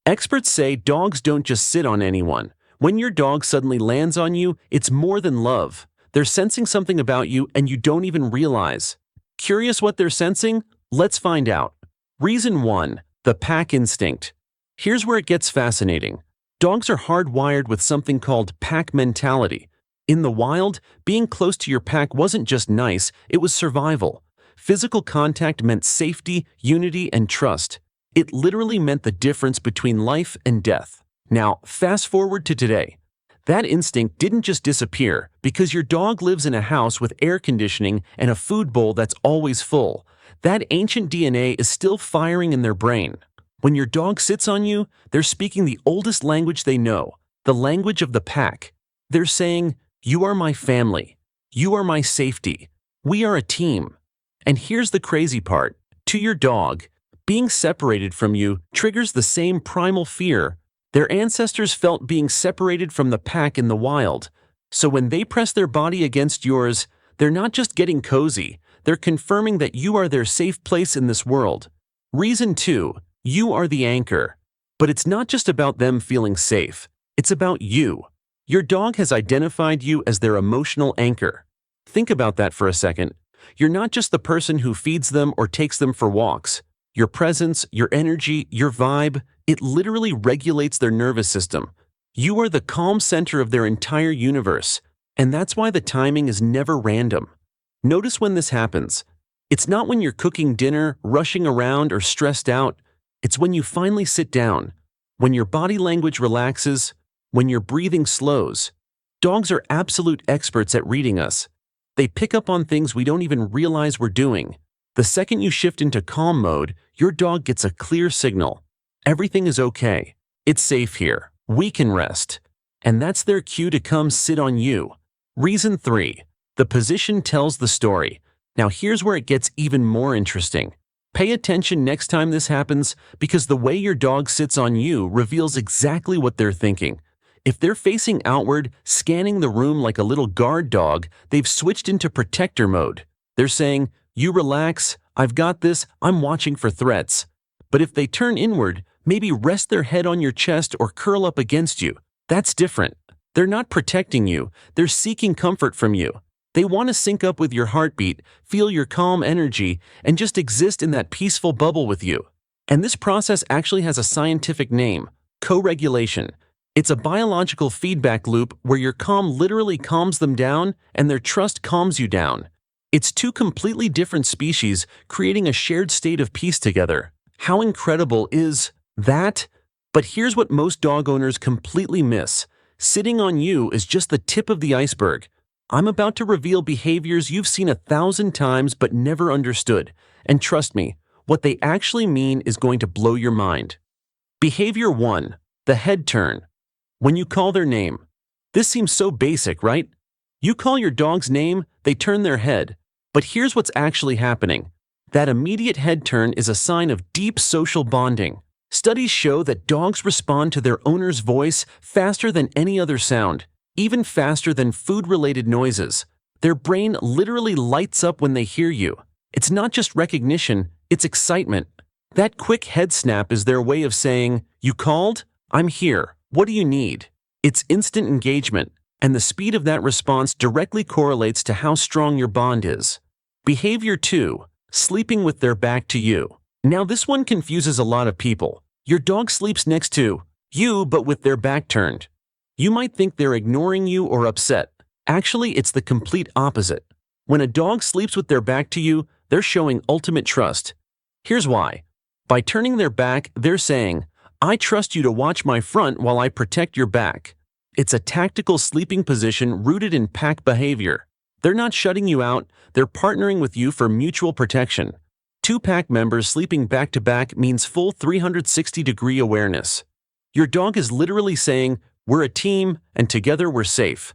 Experts say dogs don't just sit on anyone. When your dog suddenly lands on you, it's more than love. They're sensing something about you and you don't even realize. Curious what they're sensing? Let's find out. Reason 1. The pack instinct. Here's where it gets fascinating. Dogs are hardwired with something called pack mentality. In the wild, being close to your pack wasn't just nice, it was survival. Physical contact meant safety, unity, and trust. It literally meant the difference between life and death. Now, fast forward to today. That instinct didn't just disappear because your dog lives in a house with air conditioning and a food bowl that's always full. That ancient DNA is still firing in their brain. When your dog sits on you, they're speaking the oldest language they know, the language of the pack. They're saying, "You are my family. You are my safety. We are a team." And here's the crazy part. To your dog, being separated from you triggers the same primal fear. Their ancestors felt being separated from the pack in the wild. So when they press their body against yours, they're not just getting cozy, they're confirming that you are their safe place in this world. Reason 2. You are the anchor. But it's not just about them feeling safe. It's about you. Your dog has identified you as their emotional anchor. Think about that for a second. You're not just the person who feeds them or takes them for walks. Your presence, your energy, your vibe, it literally regulates their nervous system. You are the calm center of their entire universe. And that's why the timing is never random. Notice when this happens. It's not when you're cooking dinner, rushing around, or stressed out. It's when you finally sit down, when your body language relaxes, when your breathing slows. Dogs are absolute experts at reading us. They pick up on things we don't even realize we're doing. The second you shift into calm mode, your dog gets a clear signal. Everything is okay. It's safe here. We can rest. And that's their cue to come sit on you. Reason 3. The position tells the story. Now here's where it gets even more interesting. Pay attention next time this happens because the way your dog sits on you reveals exactly what they're thinking. If they're facing outward, scanning the room like a little guard dog, they've switched into protector mode. They're saying, "You relax, I've got this, I'm watching for threats." But if they turn inward, maybe rest their head on your chest or curl up against you, that's different. They're not protecting you, they're seeking comfort from you. They want to sync up with your heartbeat, feel your calm energy, and just exist in that peaceful bubble with you. And this process actually has a scientific name, co-regulation. It's a biological feedback loop where your calm literally calms them down and their trust calms you down. It's two completely different species creating a shared state of peace together. How incredible is that? But here's what most dog owners completely miss. Sitting on you is just the tip of the iceberg. I'm about to reveal behaviors you've seen 1,000 times but never understood. And trust me, what they actually mean is going to blow your mind. Behavior 1. The head turn. When you call their name. This seems so basic, right? You call your dog's name, they turn their head. But here's what's actually happening. That immediate head turn is a sign of deep social bonding. Studies show that dogs respond to their owner's voice faster than any other sound, even faster than food-related noises. Their brain literally lights up when they hear you. It's not just recognition, it's excitement. That quick head snap is their way of saying, "You called? I'm here. What do you need?" It's instant engagement, and the speed of that response directly correlates to how strong your bond is. Behavior 2. Sleeping with their back to you. Now this one confuses a lot of people. Your dog sleeps next to you but with their back turned. You might think they're ignoring you or upset. Actually, it's the complete opposite. When a dog sleeps with their back to you, they're showing ultimate trust. Here's why. By turning their back, they're saying, "I trust you to watch my front while I protect your back." It's a tactical sleeping position rooted in pack behavior. They're not shutting you out, they're partnering with you for mutual protection. Two pack members sleeping back to back means full 360-degree awareness. Your dog is literally saying, "We're a team, and together we're safe."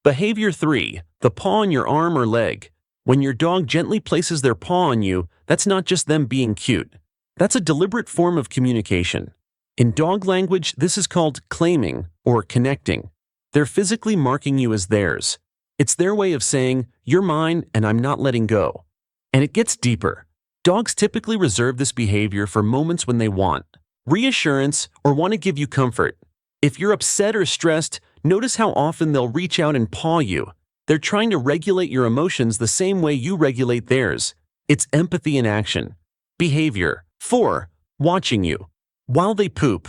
Behavior 3. The paw on your arm or leg. When your dog gently places their paw on you, that's not just them being cute. That's a deliberate form of communication. In dog language, this is called claiming or connecting. They're physically marking you as theirs. It's their way of saying, "You're mine and I'm not letting go." And it gets deeper. Dogs typically reserve this behavior for moments when they want. reassurance, or want to give you comfort. If you're upset or stressed, notice how often they'll reach out and paw you. They're trying to regulate your emotions the same way you regulate theirs. It's empathy in action. Behavior. 4. Watching you. While they poop.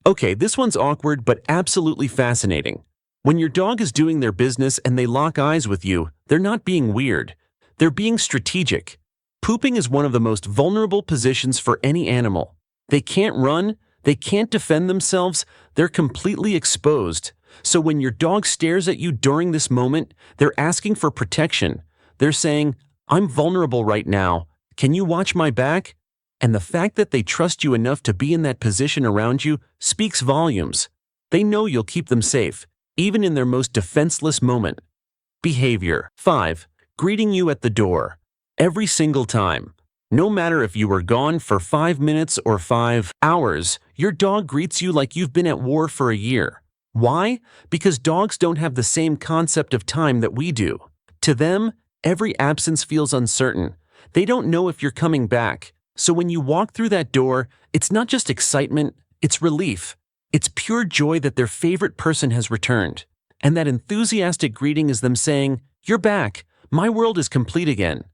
Okay, this one's awkward but absolutely fascinating. When your dog is doing their business and they lock eyes with you, they're not being weird. They're being strategic. Pooping is one of the most vulnerable positions for any animal. They can't run, they can't defend themselves, they're completely exposed. So when your dog stares at you during this moment, they're asking for protection. They're saying, "I'm vulnerable right now. Can you watch my back?" And the fact that they trust you enough to be in that position around you speaks volumes. They know you'll keep them safe, even in their most defenseless moment. Behavior. 5. Greeting you at the door. Every single time. No matter if you were gone for 5 minutes or 5 hours, your dog greets you like you've been at war for a year. Why? Because dogs don't have the same concept of time that we do. To them, every absence feels uncertain. They don't know if you're coming back. So when you walk through that door, it's not just excitement, it's relief. It's pure joy that their favorite person has returned. And that enthusiastic greeting is them saying, "You're back. My world is complete again."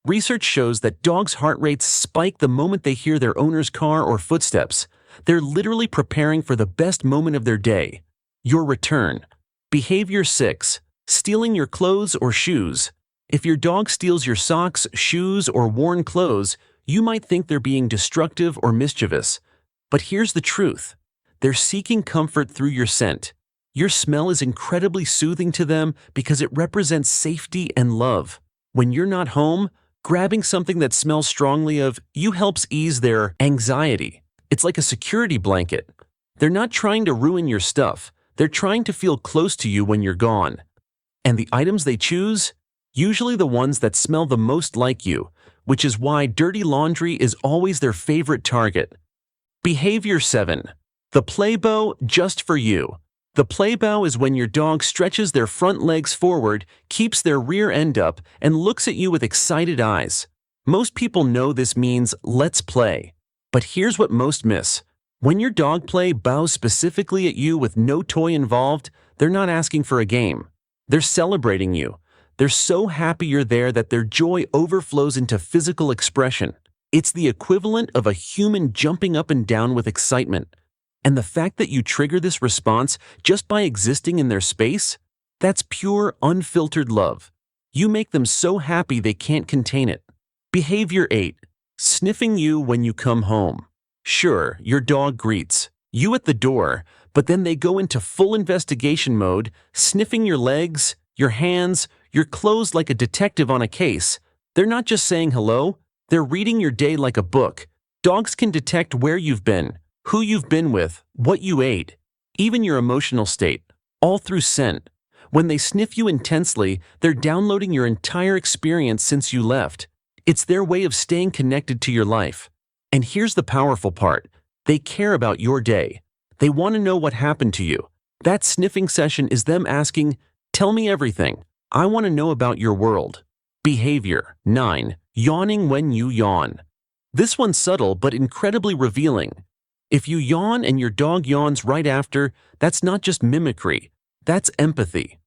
Research shows that dogs' heart rates spike the moment they hear their owner's car or footsteps. They're literally preparing for the best moment of their day. Your return. Behavior 6. Stealing your clothes or shoes. If your dog steals your socks, shoes, or worn clothes, you might think they're being destructive or mischievous. But here's the truth. They're seeking comfort through your scent. Your smell is incredibly soothing to them because it represents safety and love. When you're not home, grabbing something that smells strongly of you helps ease their anxiety. It's like a security blanket. They're not trying to ruin your stuff. They're trying to feel close to you when you're gone. And the items they choose? Usually the ones that smell the most like you, which is why dirty laundry is always their favorite target. Behavior 7. The play bow just for you. The play bow is when your dog stretches their front legs forward, keeps their rear end up, and looks at you with excited eyes. Most people know this means let's play. But here's what most miss. When your dog play bows specifically at you with no toy involved, they're not asking for a game. They're celebrating you. They're so happy you're there that their joy overflows into physical expression. It's the equivalent of a human jumping up and down with excitement. And the fact that you trigger this response just by existing in their space, that's pure, unfiltered love. You make them so happy they can't contain it. Behavior 8. Sniffing you when you come home. Sure, your dog greets you at the door, but then they go into full investigation mode, sniffing your legs, your hands, your clothes like a detective on a case. They're not just saying hello, they're reading your day like a book. Dogs can detect where you've been, who you've been with, what you ate, even your emotional state, all through scent. When they sniff you intensely, they're downloading your entire experience since you left. It's their way of staying connected to your life. And here's the powerful part. They care about your day. They want to know what happened to you. That sniffing session is them asking, "Tell me everything. I want to know about your world." Behavior 9. Yawning when you yawn. This one's subtle but incredibly revealing. If you yawn and your dog yawns right after, that's not just mimicry, that's empathy.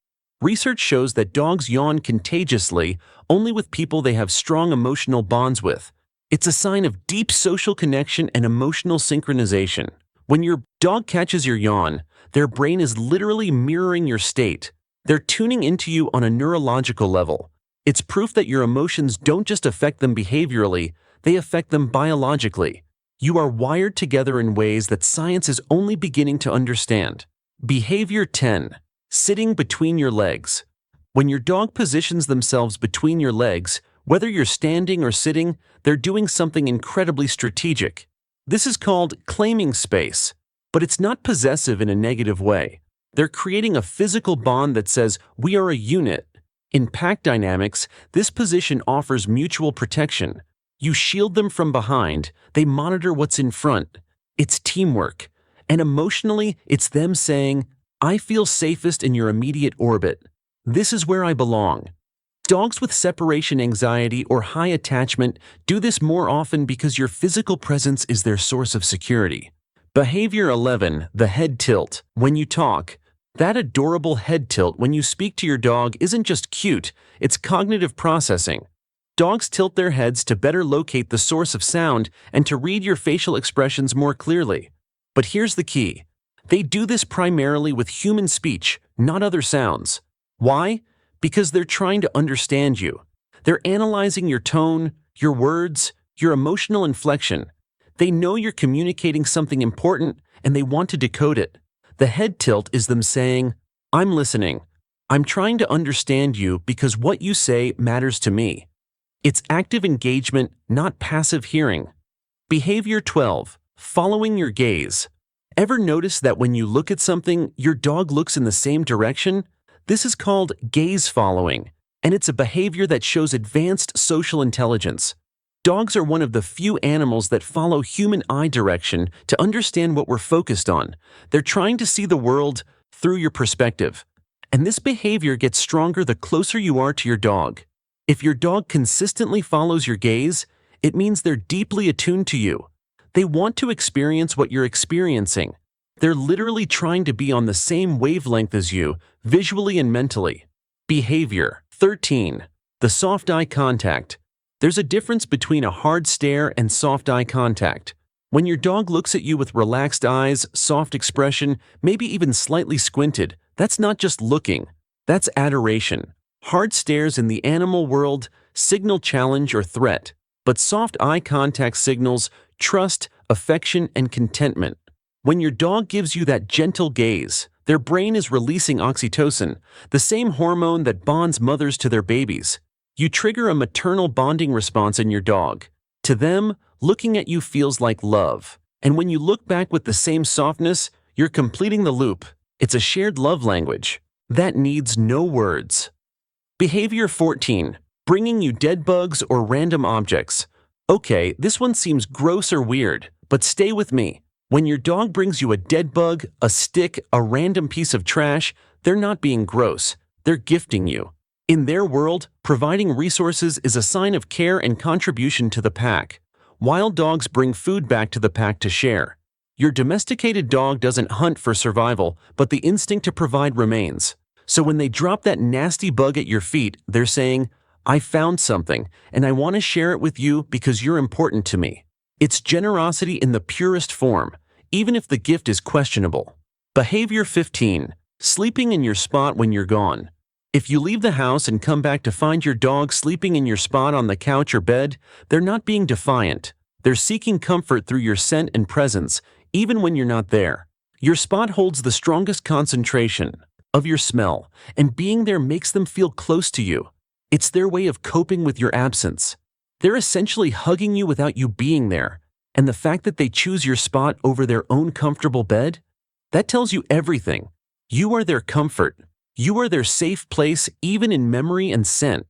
Research shows that dogs yawn contagiously only with people they have strong emotional bonds with. It's a sign of deep social connection and emotional synchronization. When your dog catches your yawn, their brain is literally mirroring your state. They're tuning into you on a neurological level. It's proof that your emotions don't just affect them behaviorally, they affect them biologically. You are wired together in ways that science is only beginning to understand. Behavior 10. Sitting between your legs. When your dog positions themselves between your legs, whether you're standing or sitting, they're doing something incredibly strategic. This is called claiming space, but it's not possessive in a negative way. They're creating a physical bond that says, "We are a unit." In pack dynamics, this position offers mutual protection. You shield them from behind, they monitor what's in front. It's teamwork. And emotionally, it's them saying, "I feel safest in your immediate orbit. This is where I belong." Dogs with separation anxiety or high attachment do this more often because your physical presence is their source of security. Behavior 11, the head tilt. When you talk, that adorable head tilt when you speak to your dog isn't just cute, it's cognitive processing. Dogs tilt their heads to better locate the source of sound and to read your facial expressions more clearly. But here's the key. They do this primarily with human speech, not other sounds. Why? Because they're trying to understand you. They're analyzing your tone, your words, your emotional inflection. They know you're communicating something important and they want to decode it. The head tilt is them saying, I'm listening. I'm trying to understand you because what you say matters to me. It's active engagement, not passive hearing. Behavior 12, following your gaze. Ever notice that when you look at something, your dog looks in the same direction? This is called gaze following, and it's a behavior that shows advanced social intelligence. Dogs are one of the few animals that follow human eye direction to understand what we're focused on. They're trying to see the world through your perspective. And this behavior gets stronger the closer you are to your dog. If your dog consistently follows your gaze, it means they're deeply attuned to you. They want to experience what you're experiencing. They're literally trying to be on the same wavelength as you, visually and mentally. Behavior 13. The soft eye contact. There's a difference between a hard stare and soft eye contact. When your dog looks at you with relaxed eyes, soft expression, maybe even slightly squinted, that's not just looking, that's adoration. Hard stares in the animal world signal challenge or threat, but soft eye contact signals trust, affection, and contentment. When your dog gives you that gentle gaze, their brain is releasing oxytocin, the same hormone that bonds mothers to their babies. You trigger a maternal bonding response in your dog. To them, looking at you feels like love. And when you look back with the same softness, you're completing the loop. It's a shared love language that needs no words. Behavior 14. Bringing you dead bugs or random objects. Okay, this one seems gross or weird, but stay with me. When your dog brings you a dead bug, a stick, a random piece of trash, they're not being gross. They're gifting you. In their world, providing resources is a sign of care and contribution to the pack. Wild dogs bring food back to the pack to share. Your domesticated dog doesn't hunt for survival, but the instinct to provide remains. So when they drop that nasty bug at your feet, they're saying, I found something, and I want to share it with you because you're important to me. It's generosity in the purest form, even if the gift is questionable. Behavior 15. Sleeping in your spot when you're gone. If you leave the house and come back to find your dog sleeping in your spot on the couch or bed, they're not being defiant. They're seeking comfort through your scent and presence, even when you're not there. Your spot holds the strongest concentration of your smell, and being there makes them feel close to you. It's their way of coping with your absence. They're essentially hugging you without you being there, and the fact that they choose your spot over their own comfortable bed, that tells you everything. You are their comfort. You are their safe place, even in memory and scent.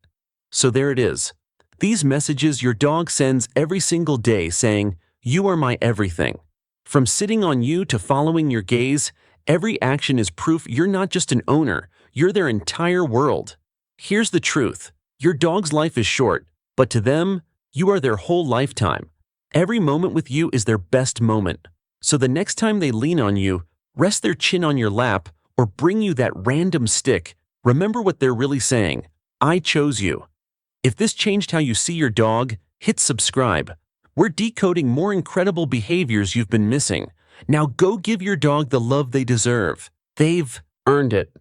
So there it is. These messages your dog sends every single day saying, you are my everything. From sitting on you to following your gaze, every action is proof you're not just an owner, you're their entire world. Here's the truth. Your dog's life is short, but to them, you are their whole lifetime. Every moment with you is their best moment. So the next time they lean on you, rest their chin on your lap, or bring you that random stick, remember what they're really saying. I chose you. If this changed how you see your dog, hit subscribe. We're decoding more incredible behaviors you've been missing. Now go give your dog the love they deserve. They've earned it.